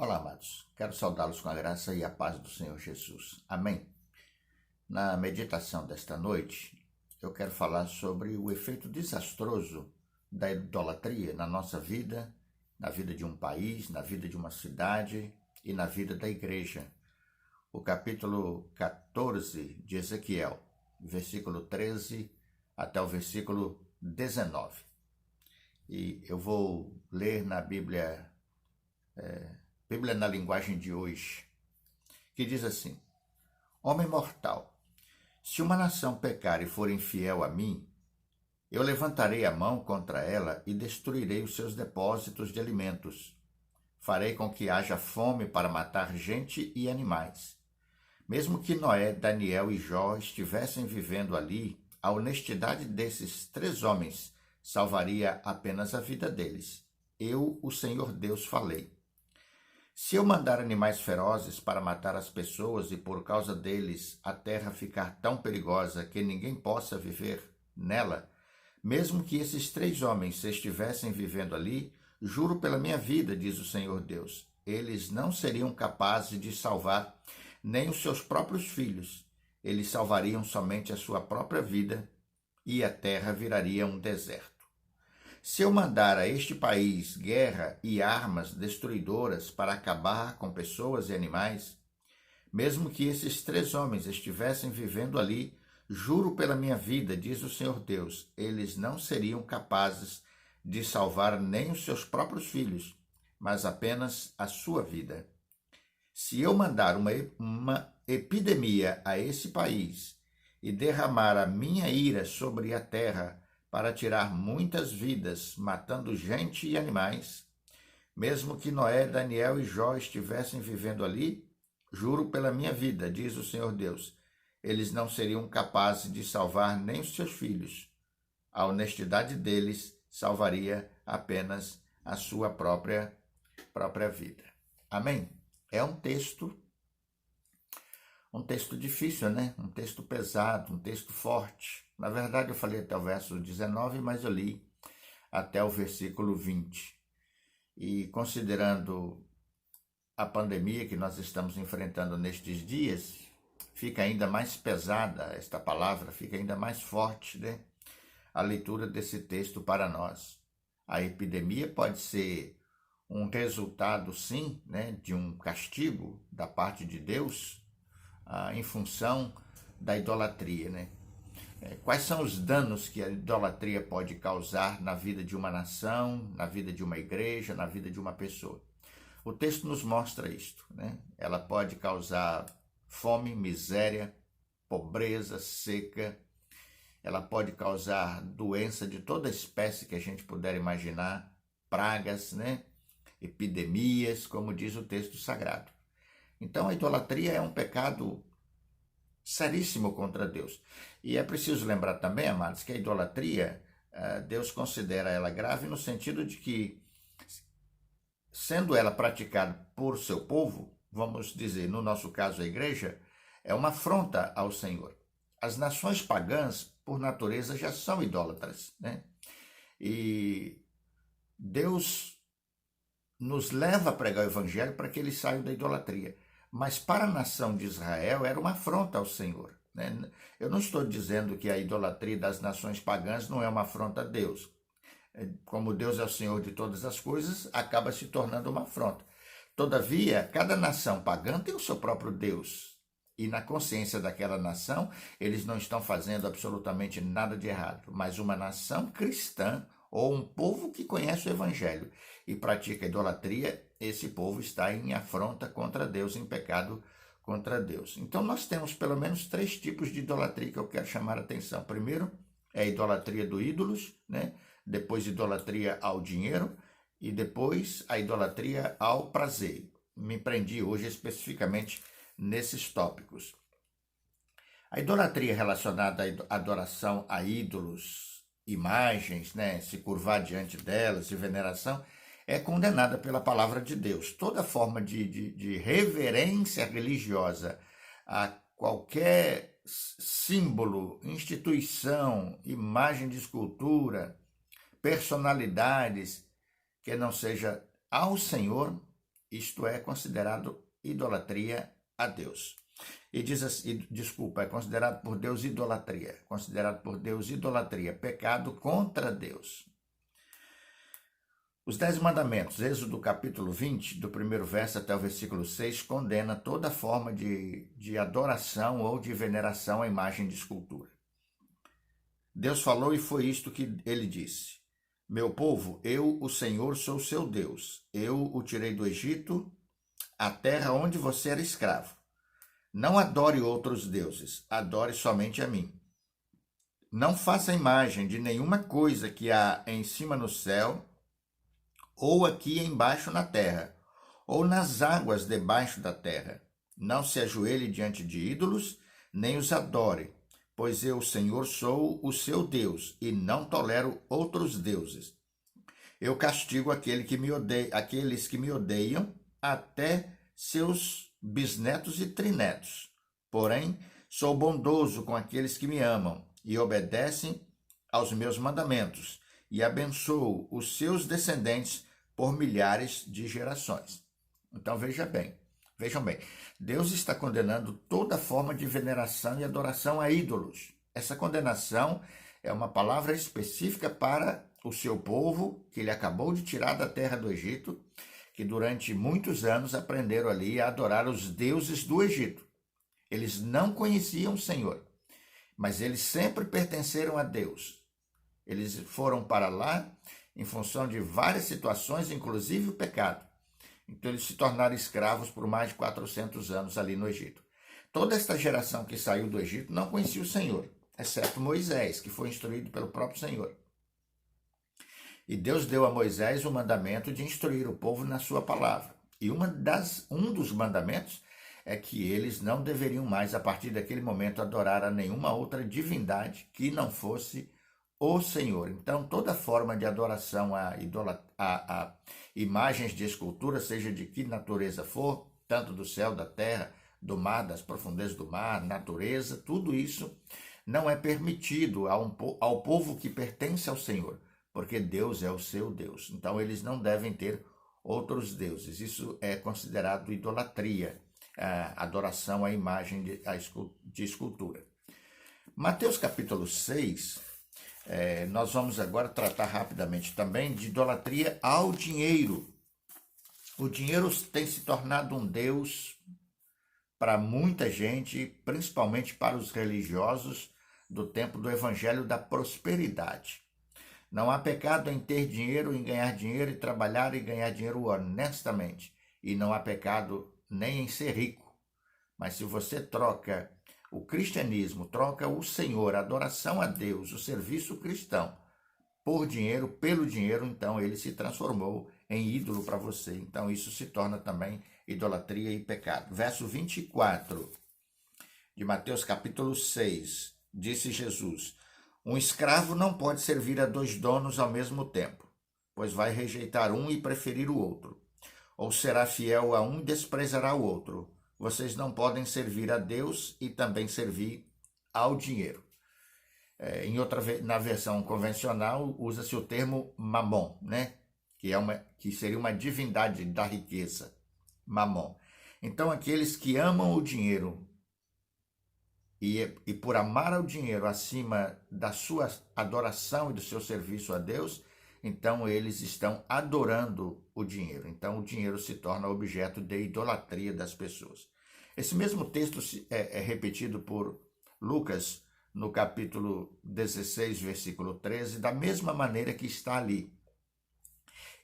Olá, amados. Quero saudá-los com a graça e a paz do Senhor Jesus. Amém. Na meditação desta noite, eu quero falar sobre o efeito desastroso da idolatria na nossa vida, na vida de um país, na vida de uma cidade e na vida da igreja. O capítulo 14 de Ezequiel, versículo 13 até o versículo 19. E eu vou ler na Bíblia na linguagem de hoje, que diz assim: Homem mortal, se uma nação pecar e for infiel a mim, eu levantarei a mão contra ela e destruirei os seus depósitos de alimentos. Farei com que haja fome para matar gente e animais. Mesmo que Noé, Daniel e Jó estivessem vivendo ali, a honestidade desses 3 homens salvaria apenas a vida deles. Eu, o Senhor Deus, falei. Se eu mandar animais ferozes para matar as pessoas e por causa deles a terra ficar tão perigosa que ninguém possa viver nela, mesmo que esses 3 homens estivessem vivendo ali, juro pela minha vida, diz o Senhor Deus, eles não seriam capazes de salvar nem os seus próprios filhos. Eles salvariam somente a sua própria vida e a terra viraria um deserto. Se eu mandar a este país guerra e armas destruidoras para acabar com pessoas e animais, mesmo que esses 3 homens estivessem vivendo ali, juro pela minha vida, diz o Senhor Deus, eles não seriam capazes de salvar nem os seus próprios filhos, mas apenas a sua vida. Se eu mandar uma epidemia a esse país e derramar a minha ira sobre a terra, para tirar muitas vidas, matando gente e animais, mesmo que Noé, Daniel e Jó estivessem vivendo ali, juro pela minha vida, diz o Senhor Deus, eles não seriam capazes de salvar nem os seus filhos. A honestidade deles salvaria apenas a sua própria vida. Amém? É um texto difícil, né? Um texto pesado, um texto forte. Na verdade, eu falei até o verso 19, mas eu li até o versículo 20. E considerando a pandemia que nós estamos enfrentando nestes dias, fica ainda mais pesada esta palavra, fica ainda mais forte, né? A leitura desse texto para nós. A epidemia pode ser um resultado, sim, né, de um castigo da parte de Deus, em função da idolatria, né? Quais são os danos que a idolatria pode causar na vida de uma nação, na vida de uma igreja, na vida de uma pessoa? O texto nos mostra isto, né? Ela pode causar fome, miséria, pobreza, seca. Ela pode causar doença de toda espécie que a gente puder imaginar, pragas, né? Epidemias, como diz o texto sagrado. Então, a idolatria é um pecado seríssimo contra Deus. E é preciso lembrar também, amados, que a idolatria, Deus considera ela grave no sentido de que, sendo ela praticada por seu povo, vamos dizer, no nosso caso a igreja, é uma afronta ao Senhor. As nações pagãs, por natureza, já são idólatras, né? E Deus nos leva a pregar o evangelho para que eles saiam da idolatria. Mas para a nação de Israel era uma afronta ao Senhor, né? Eu não estou dizendo que a idolatria das nações pagãs não é uma afronta a Deus. Como Deus é o Senhor de todas as coisas, acaba se tornando uma afronta. Todavia, cada nação pagã tem o seu próprio Deus. E na consciência daquela nação, eles não estão fazendo absolutamente nada de errado. Mas uma nação cristã, ou um povo que conhece o evangelho e pratica idolatria, esse povo está em afronta contra Deus, em pecado contra Deus. Então nós temos pelo menos 3 tipos de idolatria que eu quero chamar a atenção. Primeiro é a idolatria do ídolos, né? Depois idolatria ao dinheiro e depois a idolatria ao prazer. Me prendi hoje especificamente nesses tópicos. A idolatria relacionada à adoração a ídolos, imagens, né, se curvar diante delas, de veneração, é condenada pela palavra de Deus. Toda forma de reverência religiosa a qualquer símbolo, instituição, imagem de escultura, personalidades que não seja ao Senhor, Isto é considerado idolatria a Deus. E diz assim, desculpa, é considerado por Deus idolatria. Considerado por Deus idolatria, pecado contra Deus. Os 10 mandamentos, Êxodo capítulo 20, do primeiro verso até o versículo 6, condena toda forma de adoração ou de veneração à imagem de escultura. Deus falou e foi isto que ele disse: meu povo, eu, o Senhor, sou seu Deus. Eu o tirei do Egito, a terra onde você era escravo. Não adore outros deuses, adore somente a mim. Não faça imagem de nenhuma coisa que há em cima no céu, ou aqui embaixo na terra, ou nas águas debaixo da terra. Não se ajoelhe diante de ídolos, nem os adore, pois eu, Senhor, sou o seu Deus, e não tolero outros deuses. Eu castigo aqueles que me odeiam, até seus bisnetos e trinetos. Porém, sou bondoso com aqueles que me amam e obedecem aos meus mandamentos, e abençoo os seus descendentes por milhares de gerações. Então vejam bem, Deus está condenando toda forma de veneração e adoração a ídolos. Essa condenação é uma palavra específica para o seu povo, que ele acabou de tirar da terra do Egito, que durante muitos anos aprenderam ali a adorar os deuses do Egito. Eles não conheciam o Senhor, mas eles sempre pertenceram a Deus. Eles foram para lá em função de várias situações, inclusive o pecado. Então eles se tornaram escravos por mais de 400 anos ali no Egito. Toda esta geração que saiu do Egito não conhecia o Senhor, exceto Moisés, que foi instruído pelo próprio Senhor. E Deus deu a Moisés o mandamento de instruir o povo na sua palavra. E um dos mandamentos é que eles não deveriam mais, a partir daquele momento, adorar a nenhuma outra divindade que não fosse o Senhor. Então, toda forma de adoração a imagens de escultura, seja de que natureza for, tanto do céu, da terra, do mar, das profundezas do mar, natureza, tudo isso não é permitido ao povo que pertence ao Senhor, porque Deus é o seu Deus. Então, eles não devem ter outros deuses. Isso é considerado idolatria, adoração à imagem de escultura. Mateus capítulo 6, nós vamos agora tratar rapidamente também de idolatria ao dinheiro. O dinheiro tem se tornado um Deus para muita gente, principalmente para os religiosos do tempo do Evangelho da Prosperidade. Não há pecado em ter dinheiro, em ganhar dinheiro e trabalhar e ganhar dinheiro honestamente. E não há pecado nem em ser rico. Mas se você troca o cristianismo, troca o Senhor, a adoração a Deus, o serviço cristão, por dinheiro, pelo dinheiro, então ele se transformou em ídolo para você. Então isso se torna também idolatria e pecado. Verso 24 de Mateus capítulo 6, disse Jesus: um escravo não pode servir a 2 donos ao mesmo tempo, pois vai rejeitar um e preferir o outro. Ou será fiel a um e desprezará o outro. Vocês não podem servir a Deus e também servir ao dinheiro. Na versão convencional, usa-se o termo mamon, né? Que seria uma divindade da riqueza, mamon. Então, aqueles que amam o dinheiro e por amar ao dinheiro acima da sua adoração e do seu serviço a Deus, então eles estão adorando o dinheiro. Então o dinheiro se torna objeto de idolatria das pessoas. Esse mesmo texto é repetido por Lucas no capítulo 16, versículo 13, da mesma maneira que está ali.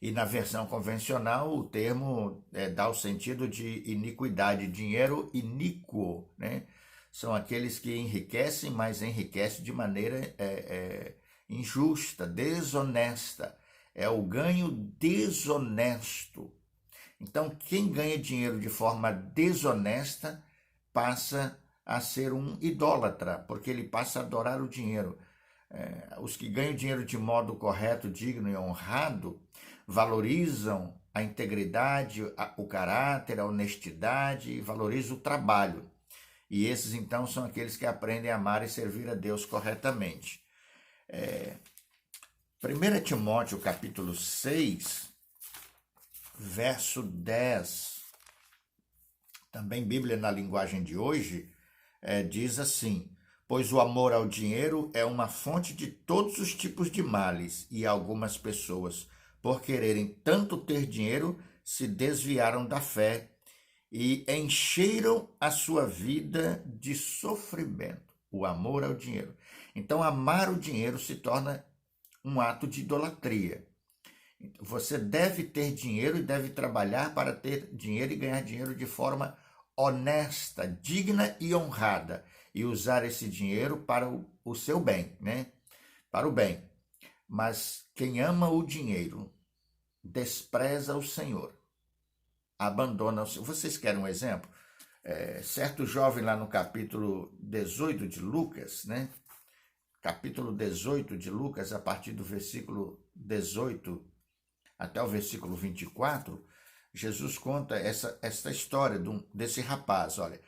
E na versão convencional o termo dá o sentido de iniquidade, dinheiro iníquo, né? São aqueles que enriquecem, mas enriquecem de maneira injusta, desonesta. É o ganho desonesto. Então, quem ganha dinheiro de forma desonesta passa a ser um idólatra, porque ele passa a adorar o dinheiro. Os que ganham dinheiro de modo correto, digno e honrado, valorizam a integridade, o caráter, a honestidade e valorizam o trabalho. E esses, então, são aqueles que aprendem a amar e servir a Deus corretamente. 1 Timóteo, capítulo 6, verso 10, também Bíblia na linguagem de hoje, diz assim: pois o amor ao dinheiro é uma fonte de todos os tipos de males, e algumas pessoas, por quererem tanto ter dinheiro, se desviaram da fé e encheram a sua vida de sofrimento. O amor ao dinheiro. Então, amar o dinheiro se torna um ato de idolatria. Você deve ter dinheiro e deve trabalhar para ter dinheiro e ganhar dinheiro de forma honesta, digna e honrada, e usar esse dinheiro para o seu bem, né? Para o bem. Mas quem ama o dinheiro despreza o Senhor, abandona o Senhor. Vocês querem um exemplo? Certo jovem lá no capítulo 18 de Lucas, né? Capítulo 18 de Lucas, a partir do versículo 18 até o versículo 24, Jesus conta essa história desse rapaz. Olha,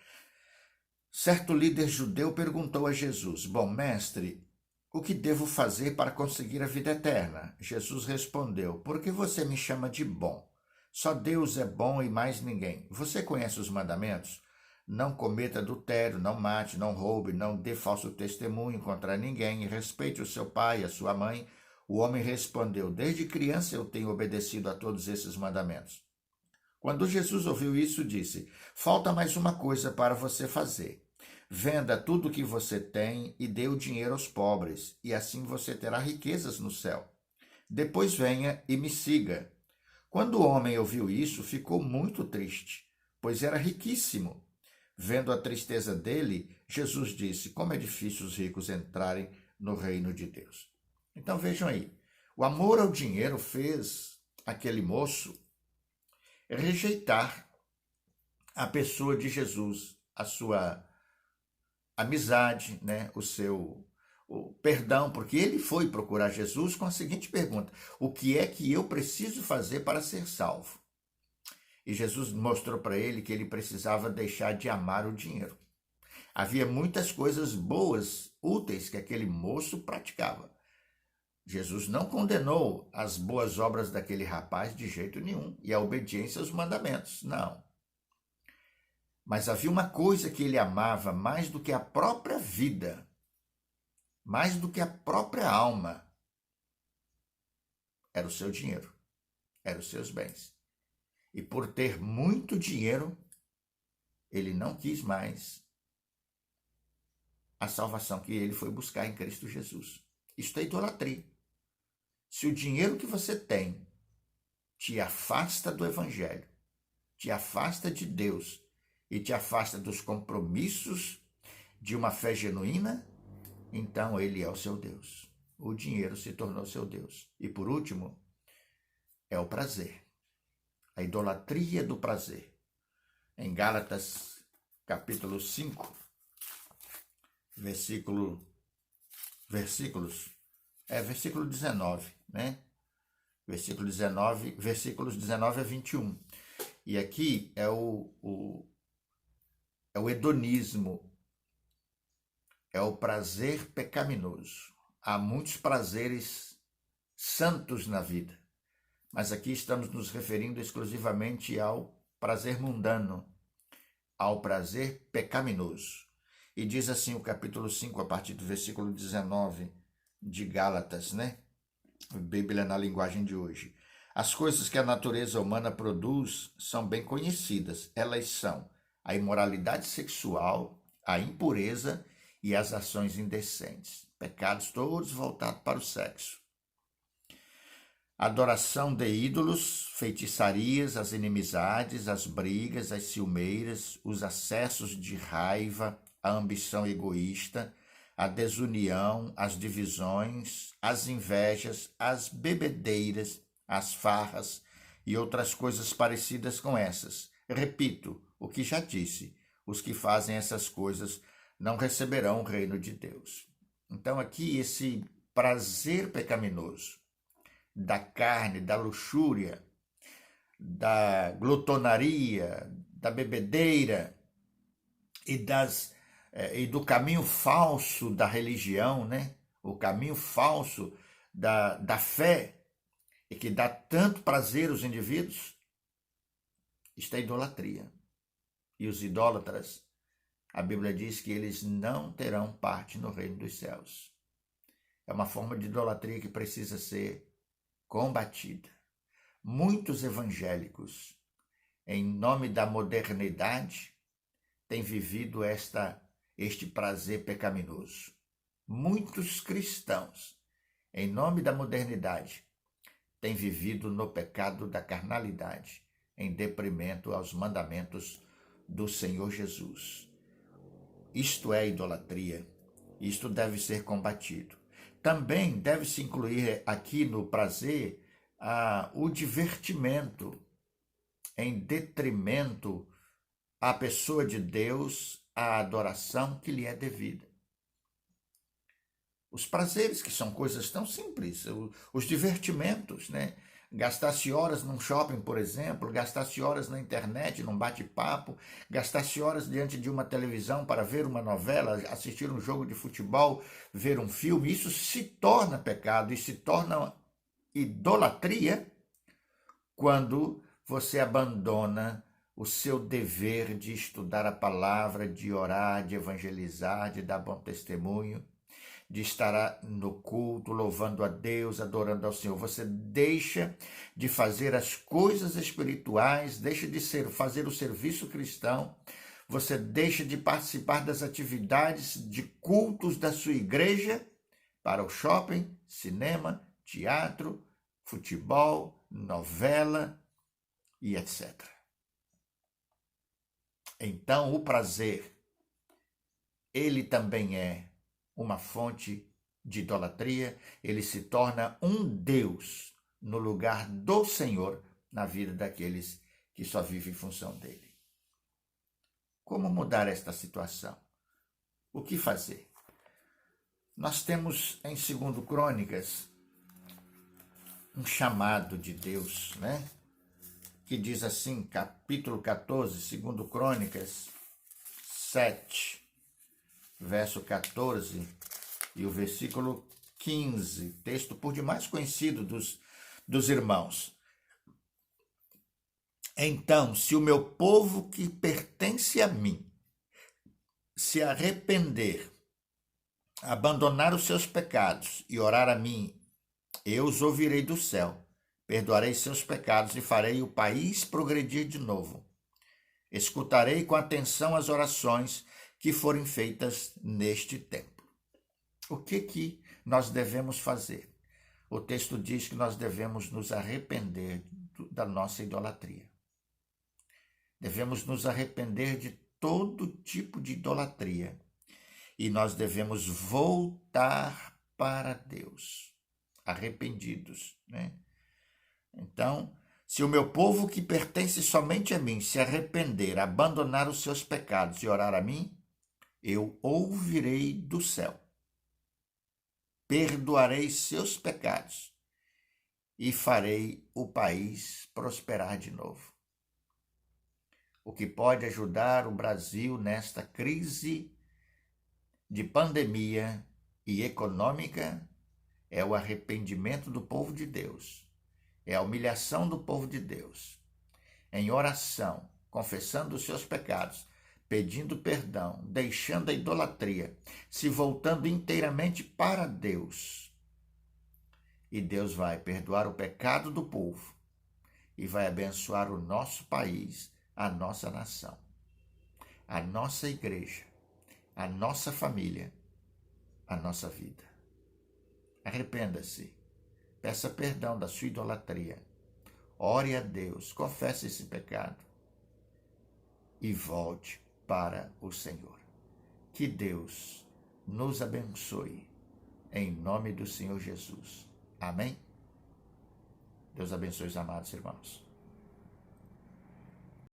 certo líder judeu perguntou a Jesus: bom mestre, o que devo fazer para conseguir a vida eterna? Jesus respondeu: por que você me chama de bom? Só Deus é bom e mais ninguém. Você conhece os mandamentos? Não cometa adultério, não mate, não roube, não dê falso testemunho contra ninguém, e respeite o seu pai e a sua mãe. O homem respondeu: desde criança eu tenho obedecido a todos esses mandamentos. Quando Jesus ouviu isso, disse: falta mais uma coisa para você fazer. Venda tudo o que você tem e dê o dinheiro aos pobres, e assim você terá riquezas no céu. Depois venha e me siga. Quando o homem ouviu isso, ficou muito triste, pois era riquíssimo. Vendo a tristeza dele, Jesus disse: como é difícil os ricos entrarem no reino de Deus. Então vejam aí, o amor ao dinheiro fez aquele moço rejeitar a pessoa de Jesus, a sua amizade, né? O perdão, porque ele foi procurar Jesus com a seguinte pergunta: o que é que eu preciso fazer para ser salvo? E Jesus mostrou para ele que ele precisava deixar de amar o dinheiro. Havia muitas coisas boas, úteis, que aquele moço praticava. Jesus não condenou as boas obras daquele rapaz de jeito nenhum, e a obediência aos mandamentos, não. Mas havia uma coisa que ele amava mais do que a própria vida, mais do que a própria alma. Era o seu dinheiro, eram os seus bens. E por ter muito dinheiro, ele não quis mais a salvação que ele foi buscar em Cristo Jesus. Isto é idolatria. Se o dinheiro que você tem te afasta do Evangelho, te afasta de Deus e te afasta dos compromissos de uma fé genuína, então ele é o seu Deus. O dinheiro se tornou seu Deus. E por último, é o prazer. A idolatria do prazer. Em Gálatas, capítulo 5, versículo 19, né? Versículo 19, versículos 19 a 21. E aqui é o hedonismo, é o prazer pecaminoso. Há muitos prazeres santos na vida, mas aqui estamos nos referindo exclusivamente ao prazer mundano, ao prazer pecaminoso. E diz assim o capítulo 5, a partir do versículo 19 de Gálatas, né? Bíblia na linguagem de hoje. As coisas que a natureza humana produz são bem conhecidas. Elas são a imoralidade sexual, a impureza e as ações indecentes. Pecados todos voltados para o sexo. Adoração de ídolos, feitiçarias, as inimizades, as brigas, as ciumeiras, os acessos de raiva, a ambição egoísta, a desunião, as divisões, as invejas, as bebedeiras, as farras e outras coisas parecidas com essas. Repito o que já disse: os que fazem essas coisas não receberão o reino de Deus. Então aqui esse prazer pecaminoso da carne, da luxúria, da glutonaria, da bebedeira e do caminho falso da religião, né? O caminho falso da fé, e que dá tanto prazer aos indivíduos, Isto é idolatria. E os idólatras, a Bíblia diz que eles não terão parte no reino dos céus. É uma forma de idolatria que precisa ser combatida. Muitos evangélicos, em nome da modernidade, têm vivido este prazer pecaminoso. Muitos cristãos, em nome da modernidade, têm vivido no pecado da carnalidade, em detrimento aos mandamentos do Senhor Jesus. Isto é idolatria. Isto deve ser combatido. Também deve-se incluir aqui no prazer o divertimento, em detrimento à pessoa de Deus, à adoração que lhe é devida. Os prazeres, que são coisas tão simples, os divertimentos, né? Gastasse horas num shopping, por exemplo, gastasse horas na internet, num bate-papo, gastasse horas diante de uma televisão para ver uma novela, assistir um jogo de futebol, ver um filme, isso se torna pecado e se torna idolatria quando você abandona o seu dever de estudar a palavra, de orar, de evangelizar, de dar bom testemunho, de estar no culto, louvando a Deus, adorando ao Senhor. Você deixa de fazer as coisas espirituais, deixa de fazer o serviço cristão, você deixa de participar das atividades de cultos da sua igreja para o shopping, cinema, teatro, futebol, novela e etc. Então, o prazer, ele também é uma fonte de idolatria, ele se torna um Deus no lugar do Senhor na vida daqueles que só vivem em função dele. Como mudar esta situação? O que fazer? Nós temos em 2 Crônicas um chamado de Deus, né? Que diz assim, capítulo 14, 2 Crônicas 7, verso 14 e o versículo 15, texto por demais conhecido dos irmãos. Então, se o meu povo que pertence a mim se arrepender, abandonar os seus pecados e orar a mim, eu os ouvirei do céu, perdoarei seus pecados e farei o país progredir de novo. Escutarei com atenção as orações que forem feitas neste tempo. O que nós devemos fazer? O texto diz que nós devemos nos arrepender da nossa idolatria. Devemos nos arrepender de todo tipo de idolatria. E nós devemos voltar para Deus, arrependidos, né? Então, se o meu povo que pertence somente a mim se arrepender, abandonar os seus pecados e orar a mim, eu ouvirei do céu, perdoarei seus pecados e farei o país prosperar de novo. O que pode ajudar o Brasil nesta crise de pandemia e econômica é o arrependimento do povo de Deus, é a humilhação do povo de Deus, em oração, confessando os seus pecados, pedindo perdão, deixando a idolatria, se voltando inteiramente para Deus. E Deus vai perdoar o pecado do povo e vai abençoar o nosso país, a nossa nação, a nossa igreja, a nossa família, a nossa vida. Arrependa-se, peça perdão da sua idolatria, ore a Deus, confesse esse pecado e volte para o Senhor. Que Deus nos abençoe, em nome do Senhor Jesus. Amém? Deus abençoe os amados irmãos.